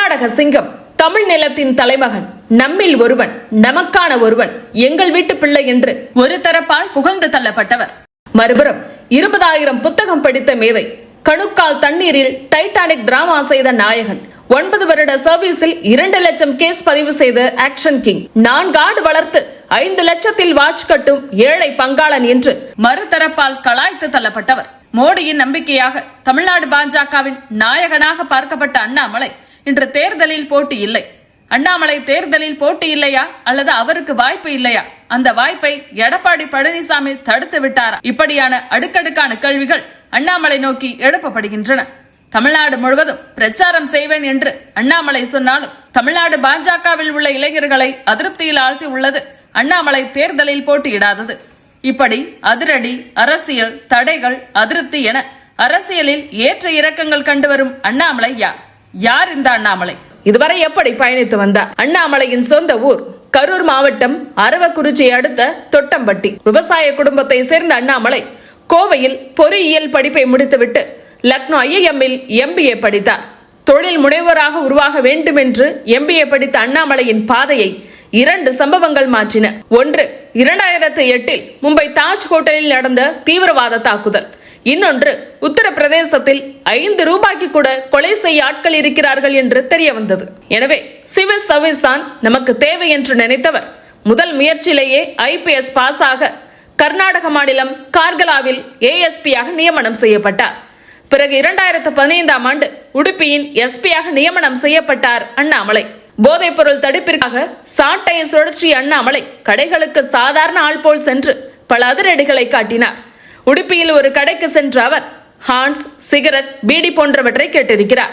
கர்நாடக சிங்கம், தமிழ் நிலத்தின் தலைமகன், நம்மில் ஒருவன், நமக்கான ஒருவன், எங்கள் வீட்டு பிள்ளை என்று ஒரு தரப்பால் புகழ்ந்து தள்ளப்பட்டவர். மறுபுறம் 20,000 புத்தகம் படித்த மேதை, கணுக்கால் தண்ணீரில் டைட்டானிக் டிராமா செய்த நாயகன், 9 வருட சர்வீஸில் 2 லட்சம் கேஸ் பதிவு செய்த ஆக்ஷன் கிங், 4 ஆடு வளர்த்து 5 லட்சத்தில் வாட்ச் கட்டும் ஏழை பங்காளன் என்று மறுதரப்பால் கலாய்த்து தள்ளப்பட்டவர். மோடியின் நம்பிக்கையாக தமிழ்நாடு பாஜகவின் நாயகனாக பார்க்கப்பட்ட அண்ணாமலை இன்று தேர்தலில் போட்டி இல்லை. அண்ணாமலை தேர்தலில் போட்டி இல்லையா அல்லது அவருக்கு வாய்ப்பு இல்லையா? அந்த வாய்ப்பை எடப்பாடி பழனிசாமி தடுத்து விட்டாரா? இப்படியான அடுக்கடுக்கான கேள்விகள் அண்ணாமலை நோக்கி எழுப்பப்படுகின்றன. தமிழ்நாடு முழுவதும் பிரச்சாரம் செய்வேன் என்று அண்ணாமலை சொன்னாலும் தமிழ்நாடு பாஜகவில் உள்ள இளைஞர்களை அதிருப்தியில் ஆழ்த்தி உள்ளது அண்ணாமலை தேர்தலில் போட்டியிடாதது. இப்படி அதிரடி, அரசியல், தடைகள், அதிருப்தி என அரசியலில் ஏற்ற இறக்கங்கள் கண்டு வரும் அண்ணாமலை யார் இந்த அண்ணாமலை? இதுவரை எப்படி பயணித்து வந்தார்? அண்ணாமலையின் சொந்த ஊர் கரூர் மாவட்டம் அரவக்குறிச்சியை அடுத்த தொட்டம்பட்டி. விவசாய குடும்பத்தை சேர்ந்த அண்ணாமலை கோவையில் பொறியியல் படிப்பை முடித்துவிட்டு லக்னோ IIM-இல் MBA படித்தார். தொழில் முனைவராக உருவாக வேண்டும் என்று MBA படித்த அண்ணாமலையின் பாதையை 2 சம்பவங்கள் மாற்றின. ஒன்று, 2008-இல் மும்பை தாஜ் ஹோட்டலில் நடந்த தீவிரவாத தாக்குதல். இன்னொன்று, உத்தரப்பிரதேசத்தில் 5 ரூபாய்க்கு கூட கொலை செய்ய ஆட்கள் இருக்கிறார்கள் என்று தெரிய வந்தது. எனவே சிவில் சர்வீஸ் தான் நமக்கு தேவை என்று நினைத்தவர் முதல் முயற்சியிலேயே IPS பாஸ் ஆக கர்நாடக மாநிலம் கார்கலாவில் ASP-யாக நியமனம் செய்யப்பட்டார். பிறகு 2015-ஆம் ஆண்டு உடுப்பியின் SP-யாக நியமனம் செய்யப்பட்டார் அண்ணாமலை. போதைப் பொருள் தடுப்பிற்காக சாட்டையை சுழற்சிய அண்ணாமலை கடைகளுக்கு சாதாரண ஆள் போல் சென்று பல அதிரடிகளை காட்டினார். உடுப்பியில் ஒரு கடைக்கு சென்ற அவர் ஹான்ஸ், சிகரெட், பீடி போன்றவற்றை கேட்டிருக்கிறார்.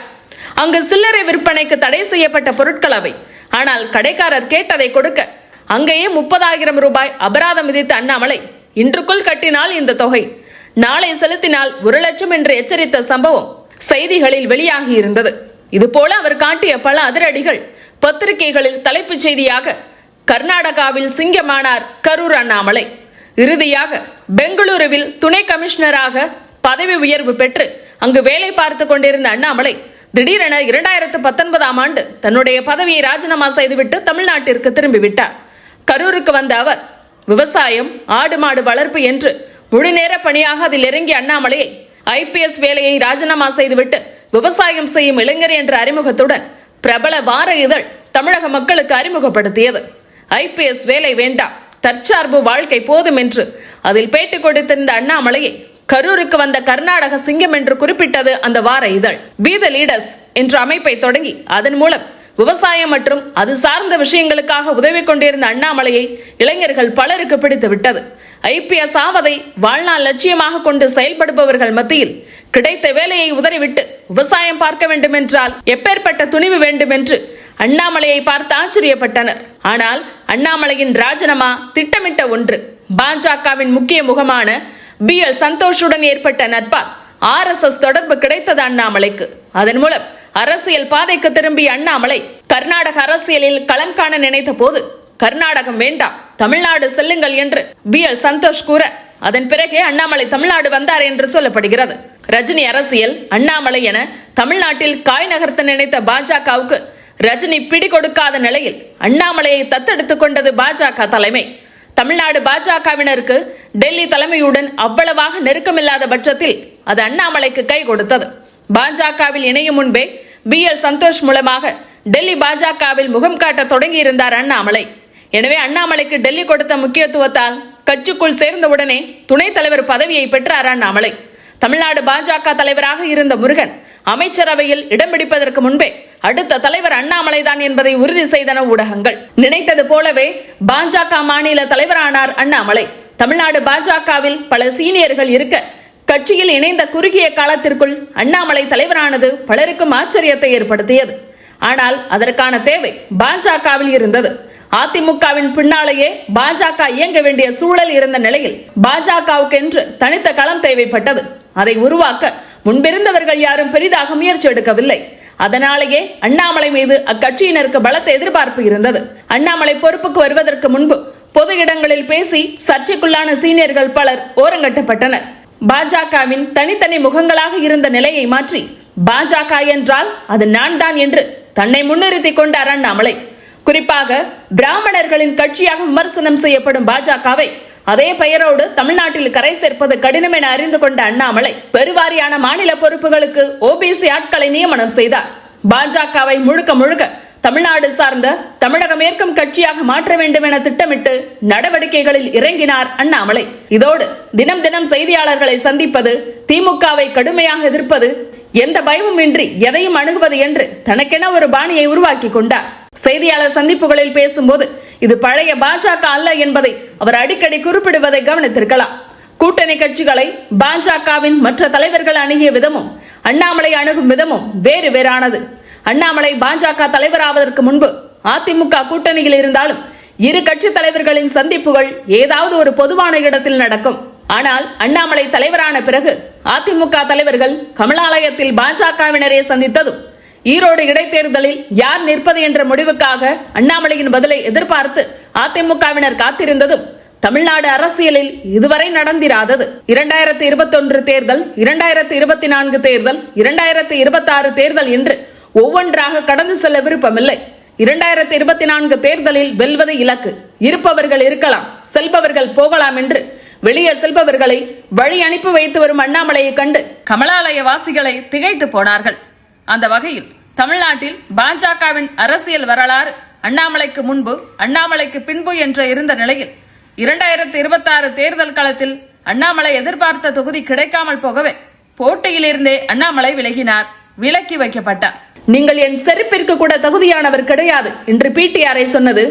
அங்கு சில்லறை விற்பனைக்கு தடை செய்யப்பட்ட பொருட்கள் அவை. ஆனால் கடைக்காரர் கேட்டதை கொடுக்க அங்கேயே 30,000 ரூபாய் அபராதம் விதித்த அண்ணாமலை இன்றுக்குள் கட்டினால் இந்த தொகை, நாளை செலுத்தினால் 1 லட்சம் என்று எச்சரித்த சம்பவம் செய்திகளில் வெளியாகி இருந்தது. இதுபோல அவர் காட்டிய பல அதிரடிகள் பத்திரிகைகளில் தலைப்புச் செய்தியாக கர்நாடகாவில் சிங்கமானார் கரூர் அண்ணாமலை. இறுதியாக பெங்களூருவில் துணை கமிஷனராக பதவி உயர்வு பெற்று அங்கு வேலை பார்த்து கொண்டிருந்த அண்ணாமலை திடீரென 2019-ஆம் ஆண்டு தன்னுடைய பதவியை ராஜினாமா செய்துவிட்டு தமிழ்நாட்டிற்கு திரும்பிவிட்டார். கரூருக்கு வந்த அவர் விவசாயம், ஆடு மாடு வளர்ப்பு என்று முழுநேர பணியாக அதில் இறங்கிய அண்ணாமலையை IPS வேலையை ராஜினாமா செய்துவிட்டு விவசாயம் செய்யும் இளைஞர் என்ற அறிமுகத்துடன் பிரபல வார இதழ் தமிழக மக்களுக்கு அறிமுகப்படுத்தியது. IPS வேலை வேண்டாம், தற்சார்பு வாழ்க்கை போதும் என்று அதில் பேட்டி கொடுத்திருந்த அண்ணாமலையை கரூருக்கு வந்த கர்நாடக சிங்கம் என்று குறிப்பிட்டது அந்த வார இதழ். பி த லீடர்ஸ் என்ற அமைப்பை தொடங்கி அதன் மூலம் விவசாயம் மற்றும் அது சார்ந்த விஷயங்களுக்காக உதவி கொண்டிருந்த அண்ணாமலையை இளைஞர்கள் பலருக்கு பிடித்து விட்டது. IPS ஆவதை வாழ்நாள் லட்சியமாக கொண்டு செயல்படுபவர்கள் மத்தியில் கிடைத்த வேலையை உதறிவிட்டு விவசாயம் பார்க்க வேண்டும் என்றால் எப்பேற்பட்ட துணிவு வேண்டும் என்று அண்ணாமலையை பார்த்து ஆச்சரியப்பட்டனர். ஆனால் அண்ணாமலையின் ராஜினாமா திட்டமிட்ட ஒன்று. பாஜகவின் முக்கிய முகமான BL சந்தோஷுடன் ஏற்பட்ட நட்பால் RSS தொடர்பு கிடைத்தது அண்ணாமலைக்கு. அதன் மூலம் அரசியல் பாதைக்கு திரும்பிய அண்ணாமலை கர்நாடக அரசியலில் களம் காண நினைத்த போது கர்நாடகம் வேண்டாம், தமிழ்நாடு செல்லுங்கள் என்று BL சந்தோஷ் கூற அதன் பிறகே அண்ணாமலை தமிழ்நாடு வந்தார் என்று சொல்லப்படுகிறது. ரஜினி அரசியல், அண்ணாமலை என தமிழ்நாட்டில் காய் நகர்த்த நினைத்த பாஜகவுக்கு ரஜினி பிடி கொடுக்காத நிலையில் அண்ணாமலையை தத்தெடுத்துக் கொண்டது பாஜக தலைமை. தமிழ்நாடு பாஜகவினருக்கு டெல்லி தலைமையுடன் அவ்வளவாக நெருக்கமில்லாத பட்சத்தில் அது அண்ணாமலைக்கு கை கொடுத்தது. பாஜகவில் இணையும் முன்பே BL சந்தோஷ் மூலமாக டெல்லி பாஜகவில் முகம் காட்ட தொடங்கி இருந்தார் அண்ணாமலை. எனவே அண்ணாமலைக்கு டெல்லி கொடுத்த முக்கியத்துவத்தால் கட்சிக்குள் சேர்ந்தவுடனே துணைத் தலைவர் பதவியை பெற்றார் அண்ணாமலை. தமிழ்நாடு பாஜக தலைவராக இருந்த முருகன் அமைச்சரவையில் இடம் பிடிப்பதற்கு முன்பே அடுத்த தலைவர் அண்ணாமலை தான் என்பதை உறுதி செய்தன ஊடகங்கள். நினைத்தது போலவே பாஜக மாநில தலைவரானார் அண்ணாமலை. தமிழ்நாடு பாஜகவில் பல சீனியர்கள் இருக்க கட்சியில் இணைந்த குறுகிய காலத்திற்குள் அண்ணாமலை தலைவரானது பலருக்கும் ஆச்சரியத்தை ஏற்படுத்தியது. ஆனால் அதற்கான தேவை பாஜகவில் இருந்தது. அதிமுகவின் பின்னாலேயே பாஜக இயங்க வேண்டிய சூழல் இருந்த நிலையில் பாஜகவுக்கென்று தனித்த களம் தேவைப்பட்டது. அதை உருவாக்க முன்பிருந்தவர்கள் யாரும் பெரிதாக முயற்சி எடுக்கவில்லை. அதனாலேயே அண்ணாமலை மீது அக்கட்சியினருக்கு பலத்த எதிர்பார்ப்பு இருந்தது. அண்ணாமலை பொறுப்புக்கு வருவதற்கு முன்பு பொது இடங்களில் பேசி சர்ச்சைக்குள்ளான சீனியர்கள் பலர் ஓரங்கட்டப்பட்டனர். பாஜகவின் தனித்தனி முகங்களாக இருந்த நிலையை மாற்றி பாஜக என்றால் அது நான் தான் என்று தன்னை முன்னிறுத்தி கொண்டார் அண்ணாமலை. குறிப்பாக பிராமணர்களின் கட்சியாக விமர்சனம் செய்யப்படும் பாஜகவை அதே பெயரோடு தமிழ்நாட்டில் கரை சேர்ப்பது கடினம் என அறிந்து கொண்ட அண்ணாமலை பெருவாரியான மாநில பொறுப்புகளுக்கு ஓபிசி ஆட்களை நியமனம் செய்தார். பாஜகவை முழுக்க முழுக்க தமிழ்நாடு சார்ந்த தமிழகம் ஏற்கும் கட்சியாக மாற்ற வேண்டும் என திட்டமிட்டு நடவடிக்கைகளில் இறங்கினார் அண்ணாமலை. இதோடு தினம் தினம் செய்தியாளர்களை சந்திப்பது, திமுகவை கடுமையாக எதிர்ப்பது, எந்த பயமும் இன்றி எதையும் அணுகுவது என்று தனக்கென ஒரு பாணியை உருவாக்கி கொண்டார். செய்தியாளர் சந்திப்புகளில் பேசும்போது இது பழைய பாஜக அல்ல என்பதை அவர் அடிக்கடி குறிப்பிடுவதை கவனித்திருக்கலாம். கூட்டணி கட்சிகளை பாஜகவின் மற்ற தலைவர்கள் அணுகிய விதமும் அண்ணாமலை அணுகும் விதமும் வேறு வேறானது. அண்ணாமலை பாஜக தலைவராவதற்கு முன்பு அதிமுக கூட்டணியில் இருந்தாலும் இரு கட்சி தலைவர்களின் சந்திப்புகள் ஏதாவது ஒரு பொதுவான இடத்தில் நடக்கும். ஆனால் அண்ணாமலை தலைவரான பிறகு அதிமுக தலைவர்கள் கமலாலயத்தில் பாஜகவினரை சந்தித்ததும், ஈரோடு இடைத்தேர்தலில் யார் நிற்பது என்ற முடிவுக்காக அண்ணாமலையின் பதிலை எதிர்பார்த்து அதிமுகவினர் காத்திருந்ததும் தமிழ்நாடு அரசியலில் இதுவரை நடந்திராதது. 2021 தேர்தல், 2024 தேர்தல், 2026 தேர்தல் என்று ஒவ்வொன்றாக கடந்து செல்ல விருப்பமில்லை. 2024 தேர்தலில் வெல்வது இலக்கு. இருப்பவர்கள் இருக்கலாம், செல்பவர்கள் போகலாம் என்று வெளியே செல்பவர்களை வழி அனுப்பி வைத்து வரும் அண்ணாமலையை கண்டு கமலாலய வாசிகளை திகைத்து போனார்கள். அந்த வகையில் தமிழ்நாட்டில் பாஜகவின் அரசியல் வரலாறு அண்ணாமலைக்கு முன்பு, அண்ணாமலைக்கு பின்பு என்ற இருந்த நிலையில் 2026 தேர்தல் களத்தில் அண்ணாமலை எதிர்பார்த்த தொகுதி கிடைக்காமல் போகவே போட்டியிலிருந்தே அண்ணாமலை விலகினார், விலக்கி வைக்கப்பட்டார். நீங்கள் என் செருப்பிற்கு கூட தகுதியானவர் கிடையாது என்று பிடிஆரை சொன்னது,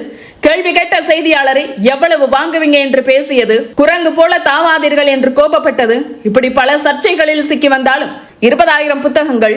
கேள்வி கேட்ட செய்தியாளரை எவ்வளவு வாங்குவீங்க என்று பேசியது, குரங்கு போல தாவாதீர்கள் என்று கோபப்பட்டது, இப்படி பல சர்ச்சைகளில் சிக்கி வந்தாலும் 20,000 புத்தகங்கள்,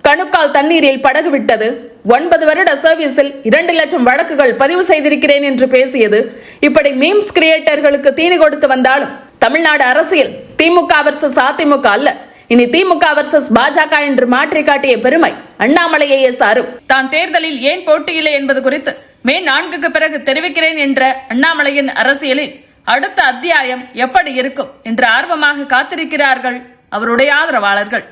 கணுக்கால் தண்ணீரில் படகு விட்டது, 9 வருட சர்வீஸில் 2 லட்சம் வழக்குகள் பதிவு செய்திருக்கிறேன் என்று பேசியது, இப்படி மீம்ஸ் கிரியேட்டர்களுக்கு தீனி கொடுத்து வந்தாலும் தமிழ்நாடு அரசியல் திமுக வர்சஸ் அதிமுக அல்ல, இனி திமுக வர்சஸ் பாஜக என்று மாற்றி காட்டிய பெருமை அண்ணாமலையே சாரும். தான் தேர்தலில் ஏன் போட்டியில்லை என்பது குறித்து மே 4க்கு பிறகு தெரிவிக்கிறேன் என்ற அண்ணாமலையின் அரசியலில் அடுத்த அத்தியாயம் எப்படி இருக்கும் என்று ஆர்வமாக காத்திருக்கிறார்கள் அவருடைய ஆதரவாளர்கள்.